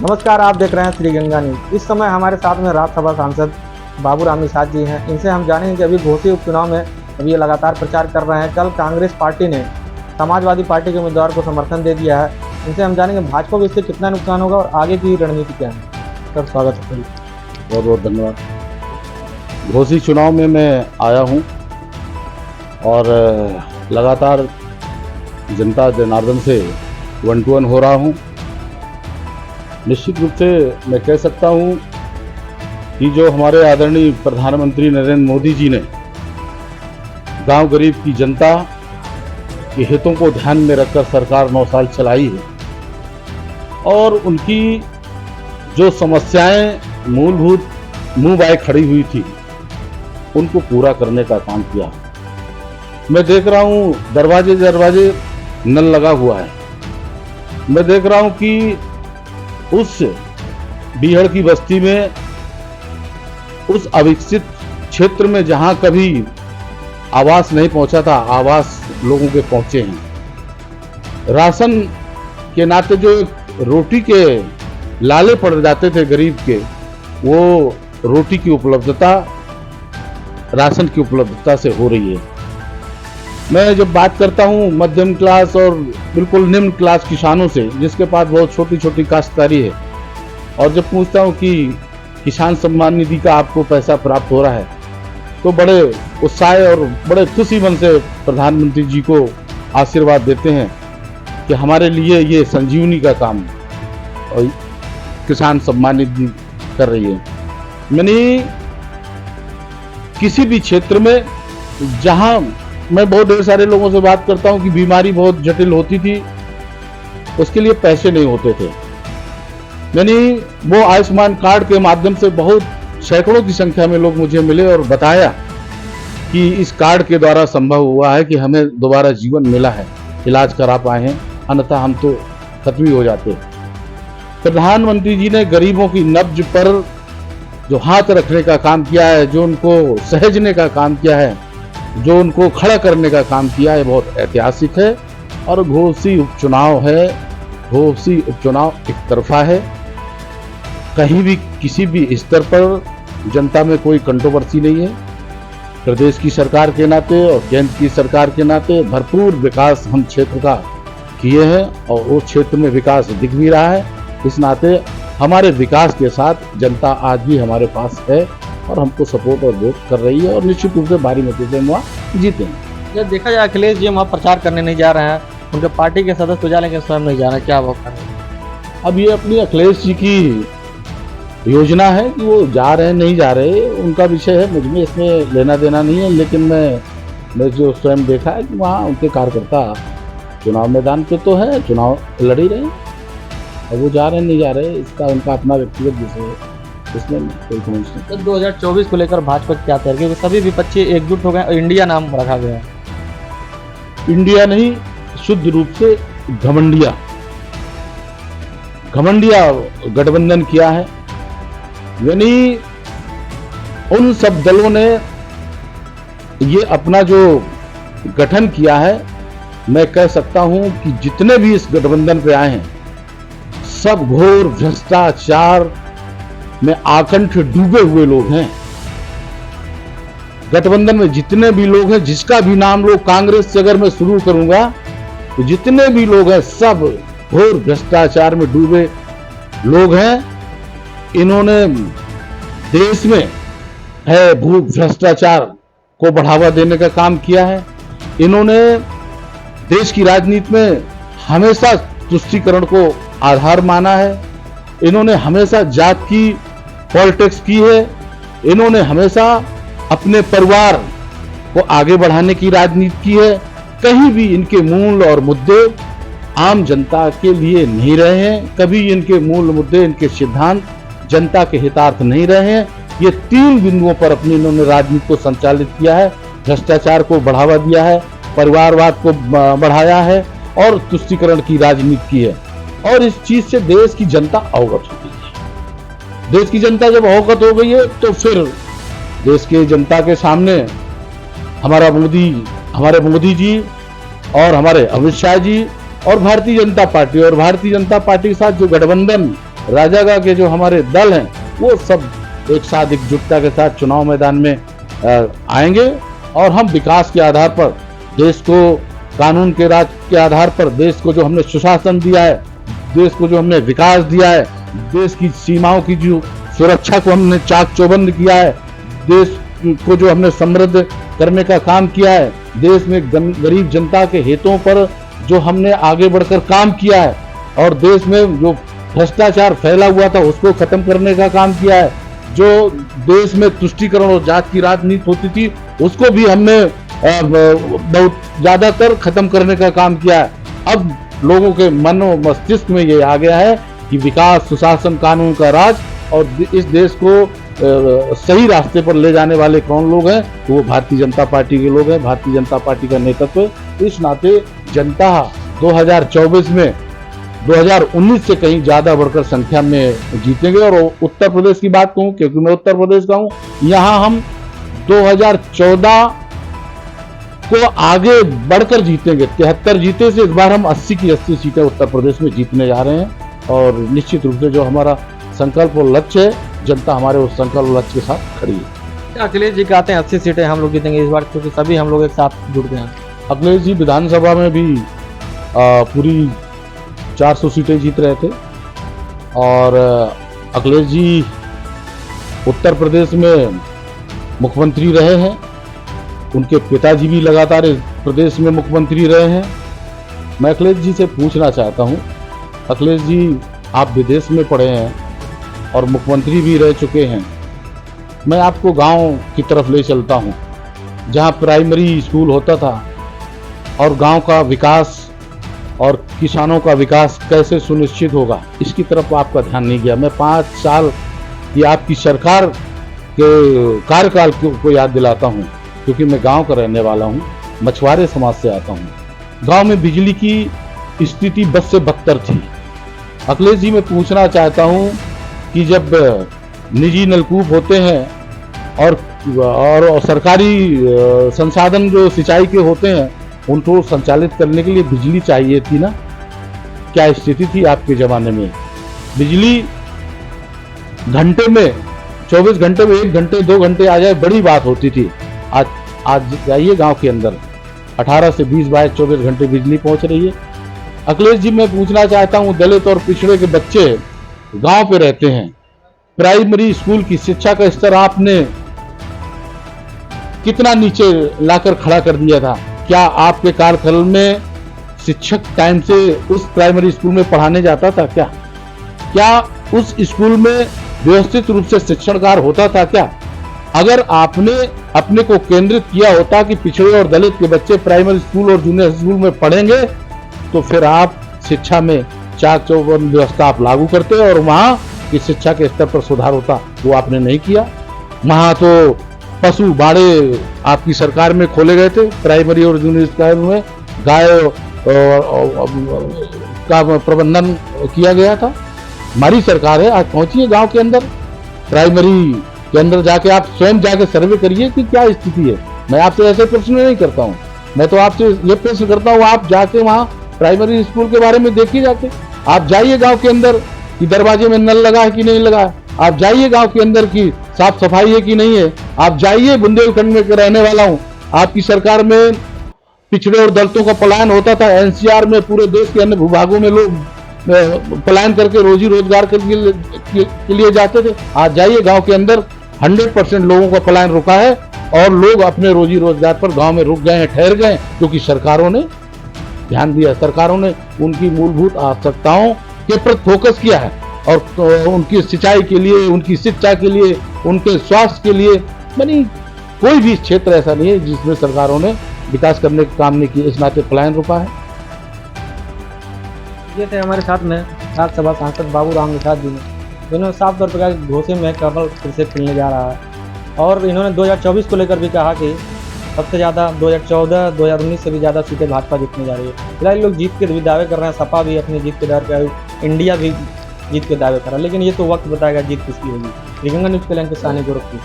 नमस्कार, आप देख रहे हैं श्री गंगा न्यूज। इस समय हमारे साथ में राज्यसभा सांसद बाबूराम निषाद जी हैं। इनसे हम जानेंगे कि अभी घोसी उपचुनाव में अभी ये लगातार प्रचार कर रहे हैं। कल कांग्रेस पार्टी ने समाजवादी पार्टी के उम्मीदवार को समर्थन दे दिया है। इनसे हम जानेंगे भाजपा को इससे कितना नुकसान होगा और आगे की रणनीति क्या है। सर, स्वागत है। बहुत बहुत धन्यवाद। घोसी चुनाव में मैं आया हूँ और लगातार जनता जनार्दन से 1-to-1 हो रहा हूँ। निश्चित रूप से मैं कह सकता हूँ कि जो हमारे आदरणीय प्रधानमंत्री नरेंद्र मोदी जी ने गांव गरीब की जनता के हितों को ध्यान में रखकर सरकार 9 साल चलाई है और उनकी जो समस्याएं मूलभूत मुंह बाय खड़ी हुई थी उनको पूरा करने का काम किया। मैं देख रहा हूँ दरवाजे दरवाजे नल लगा हुआ है। मैं देख रहा हूँ कि उस बीहड़ की बस्ती में, उस अविकसित क्षेत्र में जहां कभी आवास नहीं पहुंचा था, आवास लोगों के पहुंचे हैं। राशन के नाते जो रोटी के लाले पड़ जाते थे गरीब के, वो रोटी की उपलब्धता राशन की उपलब्धता से हो रही है। मैं जब बात करता हूं मध्यम क्लास और बिल्कुल निम्न क्लास किसानों से, जिसके पास बहुत छोटी छोटी काश्तकारी है, और जब पूछता हूं कि किसान सम्मान निधि का आपको पैसा प्राप्त हो रहा है, तो बड़े उत्साह और बड़े खुशी मन से प्रधानमंत्री जी को आशीर्वाद देते हैं कि हमारे लिए ये संजीवनी का काम और किसान सम्मान निधि कर रही है। यानी किसी भी क्षेत्र में जहां मैं बहुत ढेर सारे लोगों से बात करता हूं कि बीमारी बहुत जटिल होती थी, उसके लिए पैसे नहीं होते थे, यानी वो आयुष्मान कार्ड के माध्यम से बहुत सैकड़ों की संख्या में लोग मुझे मिले और बताया कि इस कार्ड के द्वारा संभव हुआ है कि हमें दोबारा जीवन मिला है, इलाज करा पाए हैं, अन्यथा हम तो खत्म ही हो जाते। प्रधानमंत्री जी ने गरीबों की नब्ज पर जो हाथ रखने का काम किया है, जो उनको सहेजने का काम किया है, जो उनको खड़ा करने का काम किया है, बहुत ऐतिहासिक है। और घोसी उपचुनाव है, घोसी उपचुनाव एक तरफा है। कहीं भी किसी भी स्तर पर जनता में कोई कंट्रोवर्सी नहीं है। प्रदेश की सरकार के नाते और केंद्र की सरकार के नाते भरपूर विकास हम क्षेत्र का किए हैं और उस क्षेत्र में विकास दिख भी रहा है। इस नाते हमारे विकास के साथ जनता आज भी हमारे पास है और हमको सपोर्ट और वोट कर रही है और निश्चित रूप से भारी मतों से वहाँ जीतेंगे। जब देखा जाए अखिलेश जी वहाँ प्रचार करने नहीं जा रहे हैं, उनके पार्टी के सदस्य तो जा, लेकिन स्वयं नहीं जा रहे, क्या वो करें? अब ये अपनी अखिलेश जी की योजना है कि वो जा रहे हैं नहीं जा रहे, उनका विषय है, मुझ में इसमें लेना देना नहीं है। लेकिन मैं जो स्वयं देखा है कि वहाँ उनके कार्यकर्ता चुनाव मैदान पे तो है, चुनाव लड़ ही रहे हैं, और वो जा रहे हैं नहीं जा रहे, इसका उनका अपना व्यक्तिगत विषय है, इसमें कोई समस्या नहीं। तो 2024 को लेकर भाजपा क्या तैयारी, क्योंकि सभी विपक्षी एकजुट हो गए और इंडिया नाम रखा गया है। इंडिया नहीं, शुद्ध रूप से घमंडिया गठबंधन किया है। यानी उन सब दलों ने ये अपना जो गठन किया है, मैं कह सकता हूं कि जितने भी इस गठबंधन पे आए हैं, सब घोर भ्रष्टाचार में आकंठ डूबे हुए लोग हैं। गठबंधन में जितने भी लोग हैं, जिसका भी नाम लो, कांग्रेस से अगर मैं शुरू करूंगा तो जितने भी लोग हैं सब घोर भ्रष्टाचार में डूबे लोग हैं। इन्होंने देश में है भू भ्रष्टाचार को बढ़ावा देने का काम किया है। इन्होंने देश की राजनीति में हमेशा तुष्टीकरण को आधार माना है। इन्होंने हमेशा जात की पॉलिटिक्स की है। इन्होंने हमेशा अपने परिवार को आगे बढ़ाने की राजनीति की है। कहीं भी इनके मूल और मुद्दे आम जनता के लिए नहीं रहे हैं। कभी इनके मूल मुद्दे, इनके सिद्धांत जनता के हितार्थ नहीं रहे हैं। ये 3 बिंदुओं पर अपनी इन्होंने राजनीति को संचालित किया है। भ्रष्टाचार को बढ़ावा दिया है, परिवारवाद को बढ़ाया है और तुष्टीकरण की राजनीति की है। और इस चीज से देश की जनता अवगत हो गई है। देश की जनता जब अवगत हो गई है तो फिर देश के जनता के सामने हमारे मोदी जी और हमारे अमित शाह जी और भारतीय जनता पार्टी के साथ जो गठबंधन राजागा के जो हमारे दल हैं वो सब एक साथ एकजुटता के साथ चुनाव मैदान में आएंगे और हम विकास के आधार पर देश को, कानून के राज के आधार पर देश को जो हमने सुशासन दिया है, देश को जो हमने विकास दिया है, देश की सीमाओं की जो सुरक्षा को हमने चाक चौबंद किया है, देश को जो हमने समृद्ध करने का काम किया है, देश में गरीब जनता के हितों पर जो हमने आगे बढ़कर काम किया है और देश में जो भ्रष्टाचार फैला हुआ था उसको खत्म करने का काम किया है, जो देश में तुष्टीकरण और जात की राजनीति होती थी उसको भी हमने बहुत ज्यादातर खत्म करने का काम किया है। अब लोगों के मन और मस्तिष्क में ये आ गया है कि विकास, सुशासन, कानून का राज और इस देश को सही रास्ते पर ले जाने वाले कौन लोग हैं, तो वो भारतीय जनता पार्टी के लोग हैं, भारतीय जनता पार्टी का नेतृत्व। इस नाते जनता 2024 में 2019 से कहीं ज्यादा बढ़कर संख्या में जीतेंगे। और उत्तर प्रदेश की बात कहूं, क्योंकि मैं उत्तर प्रदेश का हूं, यहां हम 2014 को आगे बढ़कर जीतेंगे। 73 जीते से इस बार हम 80 की 80 सीटें उत्तर प्रदेश में जीतने जा रहे हैं और निश्चित रूप से जो हमारा संकल्प और लक्ष्य है, जनता हमारे उस संकल्प और लक्ष्य के साथ खड़ी है। अखिलेश जी कहते हैं 80 सीटें हम लोग जीतेंगे इस बार, क्योंकि सभी हम लोग एक साथ जुट गए हैं। अखिलेश जी विधानसभा में भी पूरी 400 सीटें जीत रहे थे और अखिलेश जी उत्तर प्रदेश में मुख्यमंत्री रहे हैं, उनके पिताजी भी लगातार इस प्रदेश में मुख्यमंत्री रहे हैं। मैं अखिलेश जी से पूछना चाहता हूं, अखिलेश जी आप विदेश में पढ़े हैं और मुख्यमंत्री भी रह चुके हैं, मैं आपको गांव की तरफ ले चलता हूं जहां प्राइमरी स्कूल होता था और गांव का विकास और किसानों का विकास कैसे सुनिश्चित होगा इसकी तरफ आपका ध्यान नहीं गया। मैं 5 साल की आपकी सरकार के कार्यकाल को याद दिलाता हूं, क्योंकि मैं गांव का रहने वाला हूं, मछुआरे समाज से आता हूं। गांव में बिजली की स्थिति बद से बदतर थी। अखिलेश जी मैं पूछना चाहता हूं कि जब निजी नलकूप होते हैं और सरकारी संसाधन जो सिंचाई के होते हैं उनको संचालित करने के लिए बिजली चाहिए थी ना, क्या स्थिति थी आपके जमाने में? बिजली घंटे में 24 घंटे में 1 घंटे 2 घंटे आ जाए बड़ी बात होती थी। आज जाइए गांव के अंदर 18 से 20 बाय 24 घंटे बिजली पहुंच रही है। अखिलेश जी मैं पूछना चाहता हूं, दलित और पिछड़े के बच्चे गांव पे रहते हैं, प्राइमरी स्कूल की शिक्षा का स्तर आपने कितना नीचे लाकर खड़ा कर दिया था? क्या आपके कार्यकाल में शिक्षक टाइम से उस प्राइमरी स्कूल में पढ़ाने जाता था क्या उस स्कूल में व्यवस्थित रूप से शिक्षण कार्य होता था क्या? अगर आपने अपने को केंद्रित किया होता कि पिछड़े और दलित के बच्चे प्राइमरी स्कूल और जूनियर स्कूल में पढ़ेंगे तो फिर आप शिक्षा में चाक चौबंद व्यवस्था आप लागू करते और वहां की शिक्षा के स्तर पर सुधार होता। वो आपने नहीं किया। वहां तो पशु बाड़े आपकी सरकार में खोले गए थे, प्राइमरी और जूनियर स्कूल में गाय का प्रबंधन किया गया था। हमारी सरकार है, आज पहुंचिए गांव के अंदर, प्राइमरी के अंदर जाके आप स्वयं जाके सर्वे करिए कि क्या स्थिति है। मैं आपसे ऐसे प्रश्न नहीं करता हूं, मैं तो आपसे ये प्रश्न करता हूं, आप जाके वहां प्राइमरी स्कूल के बारे में देखिए जाके। आप जाइए गांव के अंदर कि दरवाजे में नल लगा है कि नहीं लगा है, आप जाइए गांव के अंदर की साफ सफाई है कि नहीं है, आप जाइए। बुंदेलखंड में रहने वाला हूं, आपकी सरकार में पिछड़े और दलितों का पलायन होता था। एनसीआर में पूरे देश के अन्य भूभागों में लोग पलायन करके रोजी रोजगार के लिए जाते थे। आज जाइए गांव के अंदर 100% लोगों का पलायन रुका है और लोग अपने रोजी रोजगार पर गांव में रुक गए हैं, ठहर गए, क्योंकि सरकारों ने ध्यान दिया, सरकारों ने उनकी मूलभूत आवश्यकताओं के प्रति फोकस किया है और तो उनकी सिंचाई के लिए, उनकी शिक्षा के लिए, उनके स्वास्थ्य के लिए, यानी कोई भी क्षेत्र ऐसा नहीं है जिसमें सरकारों ने विकास करने का काम नहीं किया। इस नाते पलायन रुका है। ये थे हमारे साथ में राज्यसभा सांसद बाबू राम निषाद जी ने, इन्होंने साफ तौर पर कहा कि घोषे में कमल फिर से खिलने जा रहा है और इन्होंने 2024 को लेकर भी कहा कि सबसे ज़्यादा 2014, 2019 से भी ज़्यादा सीटें भाजपा जीतने जा रही है। फिलहाल लोग जीत के भी दावे कर रहे हैं, सपा भी अपनी जीत के दावे पर, इंडिया भी जीत के दावे कर रहा है, लेकिन ये तो वक्त बताएगा जीत किसकी होगी। श्रीगंगा न्यूज़ के लिए गोरखपुर।